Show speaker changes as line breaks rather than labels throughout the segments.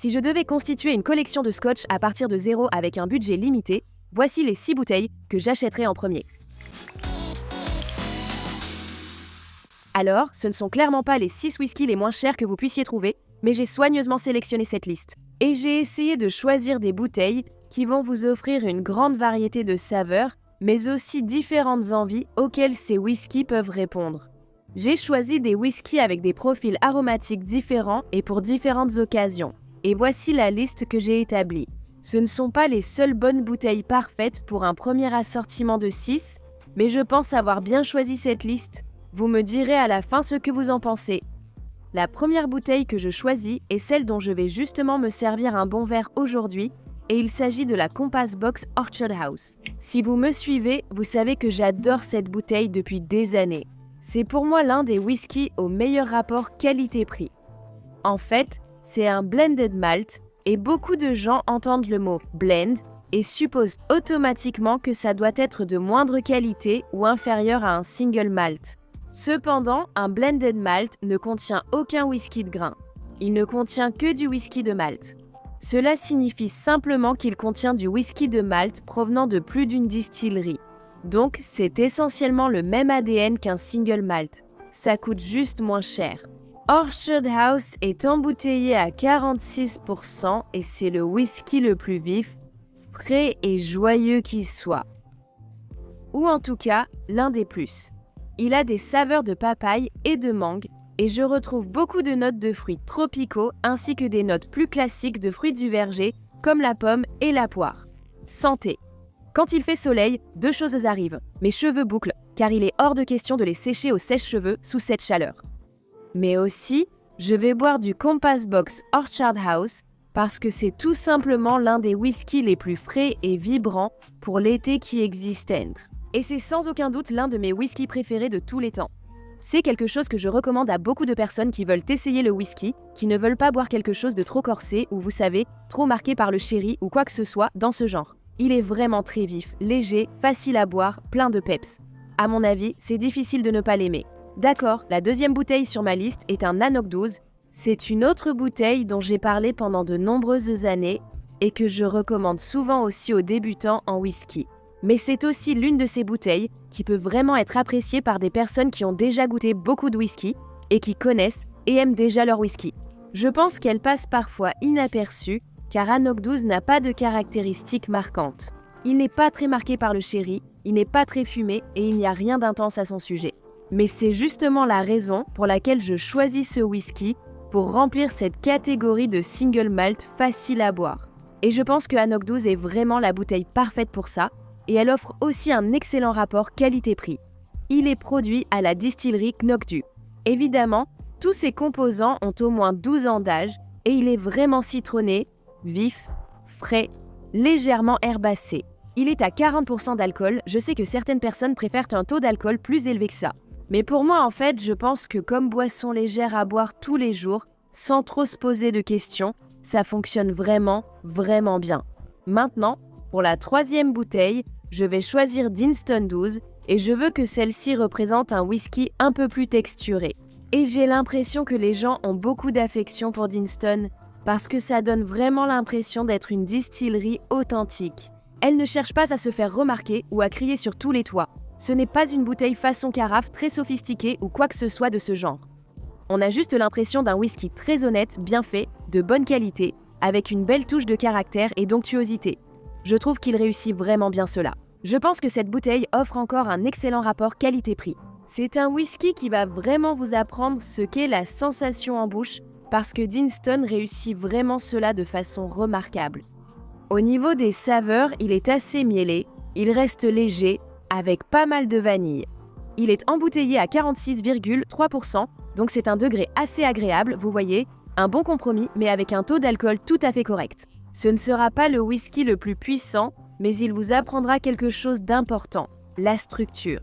Si je devais constituer une collection de scotch à partir de zéro avec un budget limité, voici les 6 bouteilles que j'achèterais en premier. Alors, ce ne sont clairement pas les 6 whiskies les moins chers que vous puissiez trouver, mais j'ai soigneusement sélectionné cette liste. Et j'ai essayé de choisir des bouteilles qui vont vous offrir une grande variété de saveurs, mais aussi différentes envies auxquelles ces whiskies peuvent répondre. J'ai choisi des whiskies avec des profils aromatiques différents et pour différentes occasions. Et voici la liste que j'ai établie. Ce ne sont pas les seules bonnes bouteilles parfaites pour un premier assortiment de 6, mais je pense avoir bien choisi cette liste. Vous me direz à la fin ce que vous en pensez. La première bouteille que je choisis est celle dont je vais justement me servir un bon verre aujourd'hui, et il s'agit de la Compass Box Orchard House. Si vous me suivez, vous savez que j'adore cette bouteille depuis des années. C'est pour moi l'un des whiskies au meilleur rapport qualité-prix. En fait, c'est un blended malt, et beaucoup de gens entendent le mot blend et supposent automatiquement que ça doit être de moindre qualité ou inférieur à un single malt. Cependant, un blended malt ne contient aucun whisky de grain. Il ne contient que du whisky de malt. Cela signifie simplement qu'il contient du whisky de malt provenant de plus d'une distillerie. Donc, c'est essentiellement le même ADN qu'un single malt. Ça coûte juste moins cher. Orchard House est embouteillé à 46% et c'est le whisky le plus vif, frais et joyeux qui soit. Ou en tout cas, l'un des plus. Il a des saveurs de papaye et de mangue et je retrouve beaucoup de notes de fruits tropicaux ainsi que des notes plus classiques de fruits du verger comme la pomme et la poire. Santé! Quand il fait soleil, 2 choses arrivent. Mes cheveux bouclent car il est hors de question de les sécher au sèche-cheveux sous cette chaleur. Mais aussi, je vais boire du Compass Box Orchard House parce que c'est tout simplement l'un des whiskies les plus frais et vibrants pour l'été qui existent. Et c'est sans aucun doute l'un de mes whiskies préférés de tous les temps. C'est quelque chose que je recommande à beaucoup de personnes qui veulent essayer le whisky, qui ne veulent pas boire quelque chose de trop corsé ou vous savez, trop marqué par le sherry ou quoi que ce soit dans ce genre. Il est vraiment très vif, léger, facile à boire, plein de peps. À mon avis, c'est difficile de ne pas l'aimer. D'accord, la deuxième bouteille sur ma liste est un Nanook 12. C'est une autre bouteille dont j'ai parlé pendant de nombreuses années et que je recommande souvent aussi aux débutants en whisky. Mais c'est aussi l'une de ces bouteilles qui peut vraiment être appréciée par des personnes qui ont déjà goûté beaucoup de whisky et qui connaissent et aiment déjà leur whisky. Je pense qu'elle passe parfois inaperçue car Nanook 12 n'a pas de caractéristiques marquantes. Il n'est pas très marqué par le sherry, il n'est pas très fumé et il n'y a rien d'intense à son sujet. Mais c'est justement la raison pour laquelle je choisis ce whisky pour remplir cette catégorie de single malt facile à boire. Et je pense que Nanook 12 est vraiment la bouteille parfaite pour ça, et elle offre aussi un excellent rapport qualité-prix. Il est produit à la distillerie Knockdu. Évidemment, tous ses composants ont au moins 12 ans d'âge, et il est vraiment citronné, vif, frais, légèrement herbacé. Il est à 40% d'alcool, je sais que certaines personnes préfèrent un taux d'alcool plus élevé que ça. Mais pour moi, en fait, je pense que comme boisson légère à boire tous les jours, sans trop se poser de questions, ça fonctionne vraiment, vraiment bien. Maintenant, pour la troisième bouteille, je vais choisir Dinston 12 et je veux que celle-ci représente un whisky un peu plus texturé. Et j'ai l'impression que les gens ont beaucoup d'affection pour Dinston parce que ça donne vraiment l'impression d'être une distillerie authentique. Elle ne cherche pas à se faire remarquer ou à crier sur tous les toits. Ce n'est pas une bouteille façon carafe très sophistiquée ou quoi que ce soit de ce genre. On a juste l'impression d'un whisky très honnête, bien fait, de bonne qualité, avec une belle touche de caractère et d'onctuosité. Je trouve qu'il réussit vraiment bien cela. Je pense que cette bouteille offre encore un excellent rapport qualité-prix. C'est un whisky qui va vraiment vous apprendre ce qu'est la sensation en bouche parce que Dinston réussit vraiment cela de façon remarquable. Au niveau des saveurs, il est assez mielé, il reste léger, avec pas mal de vanille. Il est embouteillé à 46,3%, donc c'est un degré assez agréable, vous voyez, un bon compromis mais avec un taux d'alcool tout à fait correct. Ce ne sera pas le whisky le plus puissant, mais il vous apprendra quelque chose d'important, la structure.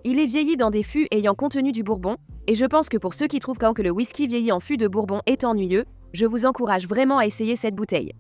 Il est vieilli dans des fûts ayant contenu du bourbon, et je pense que pour ceux qui trouvent que le whisky vieilli en fût de bourbon est ennuyeux, je vous encourage vraiment à essayer cette bouteille.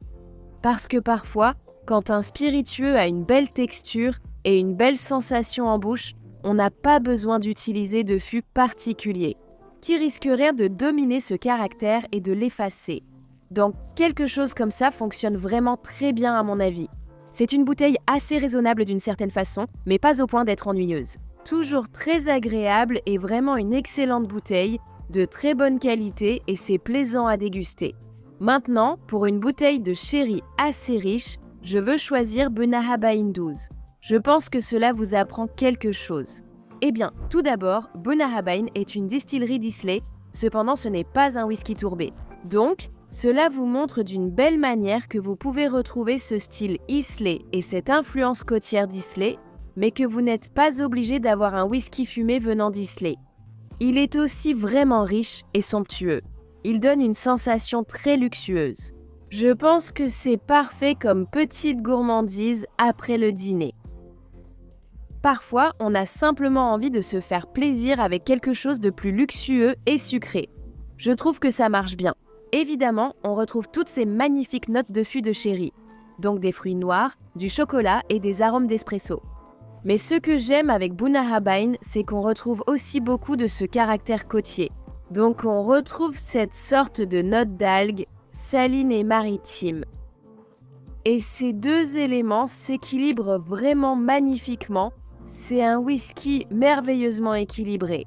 Parce que parfois, quand un spiritueux a une belle texture et une belle sensation en bouche, on n'a pas besoin d'utiliser de fût particulier, qui risquerait de dominer ce caractère et de l'effacer. Donc quelque chose comme ça fonctionne vraiment très bien à mon avis. C'est une bouteille assez raisonnable d'une certaine façon, mais pas au point d'être ennuyeuse. Toujours très agréable et vraiment une excellente bouteille, de très bonne qualité et c'est plaisant à déguster. Maintenant, pour une bouteille de sherry assez riche, je veux choisir Bunnahabhain 12. Je pense que cela vous apprend quelque chose. Eh bien, tout d'abord, Bunnahabhain est une distillerie d'Islay, cependant ce n'est pas un whisky tourbé. Donc, cela vous montre d'une belle manière que vous pouvez retrouver ce style Islay et cette influence côtière d'Islay, mais que vous n'êtes pas obligé d'avoir un whisky fumé venant d'Islay. Il est aussi vraiment riche et somptueux. Il donne une sensation très luxueuse. Je pense que c'est parfait comme petite gourmandise après le dîner. Parfois, on a simplement envie de se faire plaisir avec quelque chose de plus luxueux et sucré. Je trouve que ça marche bien. Évidemment, on retrouve toutes ces magnifiques notes de fût de sherry, donc des fruits noirs, du chocolat et des arômes d'espresso. Mais ce que j'aime avec Bunnahabhain, c'est qu'on retrouve aussi beaucoup de ce caractère côtier. Donc on retrouve cette sorte de note d'algues, saline et maritime. Et ces deux éléments s'équilibrent vraiment magnifiquement. C'est un whisky merveilleusement équilibré.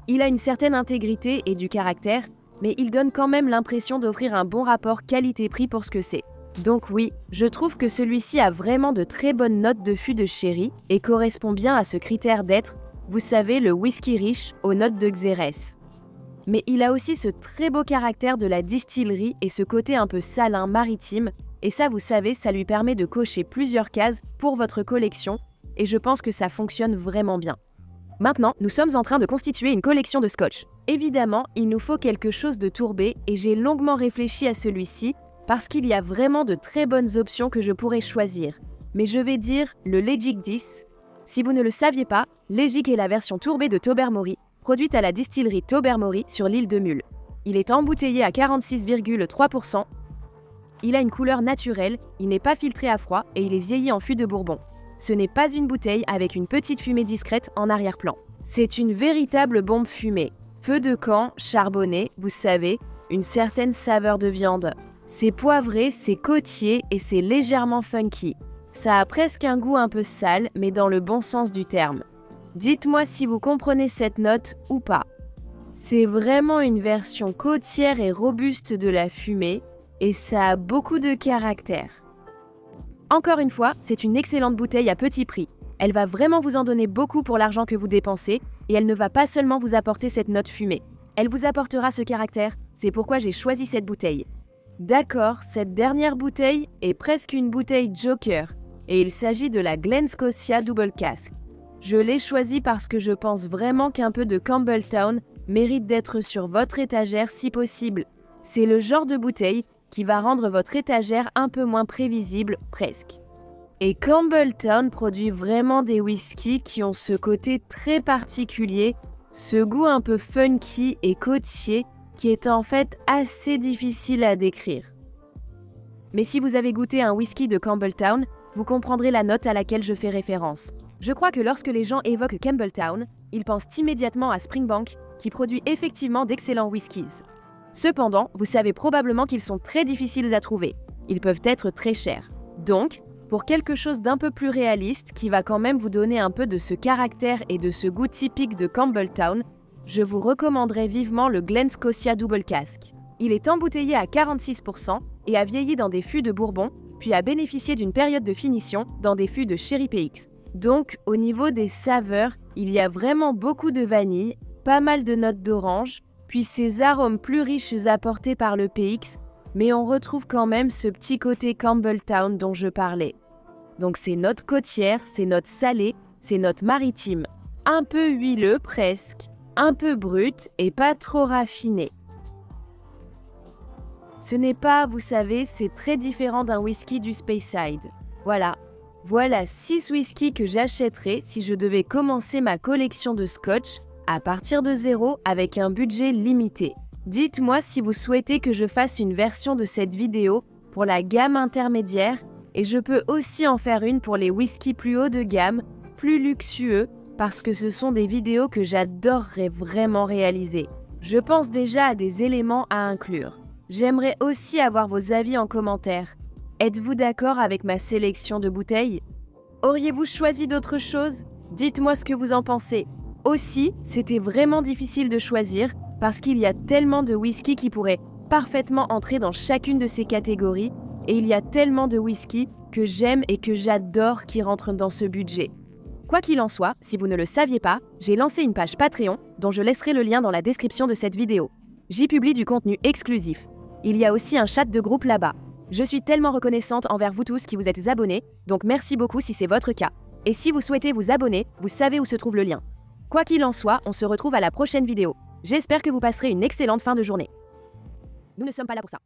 Il a une certaine intégrité et du caractère, mais il donne quand même l'impression d'offrir un bon rapport qualité-prix pour ce que c'est. Donc oui, je trouve que celui-ci a vraiment de très bonnes notes de fût de sherry et correspond bien à ce critère d'être, vous savez, le whisky riche aux notes de Xérès. Mais il a aussi ce très beau caractère de la distillerie et ce côté un peu salin, maritime, et ça, vous savez, ça lui permet de cocher plusieurs cases pour votre collection, et je pense que ça fonctionne vraiment bien. Maintenant, nous sommes en train de constituer une collection de scotch. Évidemment, il nous faut quelque chose de tourbé, et j'ai longuement réfléchi à celui-ci, parce qu'il y a vraiment de très bonnes options que je pourrais choisir. Mais je vais dire le Legic 10. Si vous ne le saviez pas, Legic est la version tourbée de Tobermory, produite à la distillerie Tobermory sur l'île de Mull. Il est embouteillé à 46,3%. Il a une couleur naturelle, il n'est pas filtré à froid et il est vieilli en fût de Bourbon. Ce n'est pas une bouteille avec une petite fumée discrète en arrière-plan. C'est une véritable bombe fumée. Feu de camp, charbonné, vous savez, une certaine saveur de viande. C'est poivré, c'est côtier et c'est légèrement funky. Ça a presque un goût un peu sale, mais dans le bon sens du terme. Dites-moi si vous comprenez cette note ou pas. C'est vraiment une version côtière et robuste de la fumée, et ça a beaucoup de caractère. Encore une fois, c'est une excellente bouteille à petit prix. Elle va vraiment vous en donner beaucoup pour l'argent que vous dépensez, et elle ne va pas seulement vous apporter cette note fumée. Elle vous apportera ce caractère, c'est pourquoi j'ai choisi cette bouteille. D'accord, cette dernière bouteille est presque une bouteille Joker, et il s'agit de la Glen Scotia Double Cask. Je l'ai choisie parce que je pense vraiment qu'un peu de Campbeltown mérite d'être sur votre étagère si possible. C'est le genre de bouteille qui va rendre votre étagère un peu moins prévisible, presque. Et Campbeltown produit vraiment des whiskies qui ont ce côté très particulier, ce goût un peu funky et côtier qui est en fait assez difficile à décrire. Mais si vous avez goûté un whisky de Campbeltown, vous comprendrez la note à laquelle je fais référence. Je crois que lorsque les gens évoquent Campbeltown, ils pensent immédiatement à Springbank, qui produit effectivement d'excellents whiskies. Cependant, vous savez probablement qu'ils sont très difficiles à trouver. Ils peuvent être très chers. Donc, pour quelque chose d'un peu plus réaliste, qui va quand même vous donner un peu de ce caractère et de ce goût typique de Campbeltown, je vous recommanderais vivement le Glen Scotia Double Cask. Il est embouteillé à 46% et a vieilli dans des fûts de Bourbon, puis a bénéficié d'une période de finition dans des fûts de Sherry PX. Donc, au niveau des saveurs, il y a vraiment beaucoup de vanille, pas mal de notes d'orange, puis ces arômes plus riches apportés par le PX, mais on retrouve quand même ce petit côté Campbeltown dont je parlais. Donc ces notes côtières, ces notes salées, ces notes maritimes, un peu huileux presque, un peu brut et pas trop raffiné. Ce n'est pas, vous savez, c'est très différent d'un whisky du Speyside. Voilà 6 whiskies que j'achèterais si je devais commencer ma collection de scotch à partir de zéro avec un budget limité. Dites-moi si vous souhaitez que je fasse une version de cette vidéo pour la gamme intermédiaire et je peux aussi en faire une pour les whiskies plus haut de gamme, plus luxueux, parce que ce sont des vidéos que j'adorerais vraiment réaliser. Je pense déjà à des éléments à inclure. J'aimerais aussi avoir vos avis en commentaire. Êtes-vous d'accord avec ma sélection de bouteilles? Auriez-vous choisi d'autres choses? Dites-moi ce que vous en pensez. Aussi, c'était vraiment difficile de choisir parce qu'il y a tellement de whisky qui pourraient parfaitement entrer dans chacune de ces catégories et il y a tellement de whisky que j'aime et que j'adore qui rentrent dans ce budget. Quoi qu'il en soit, si vous ne le saviez pas, j'ai lancé une page Patreon dont je laisserai le lien dans la description de cette vidéo. J'y publie du contenu exclusif. Il y a aussi un chat de groupe là-bas. Je suis tellement reconnaissante envers vous tous qui vous êtes abonnés, donc merci beaucoup si c'est votre cas. Et si vous souhaitez vous abonner, vous savez où se trouve le lien. Quoi qu'il en soit, on se retrouve à la prochaine vidéo. J'espère que vous passerez une excellente fin de journée. Nous ne sommes pas là pour ça.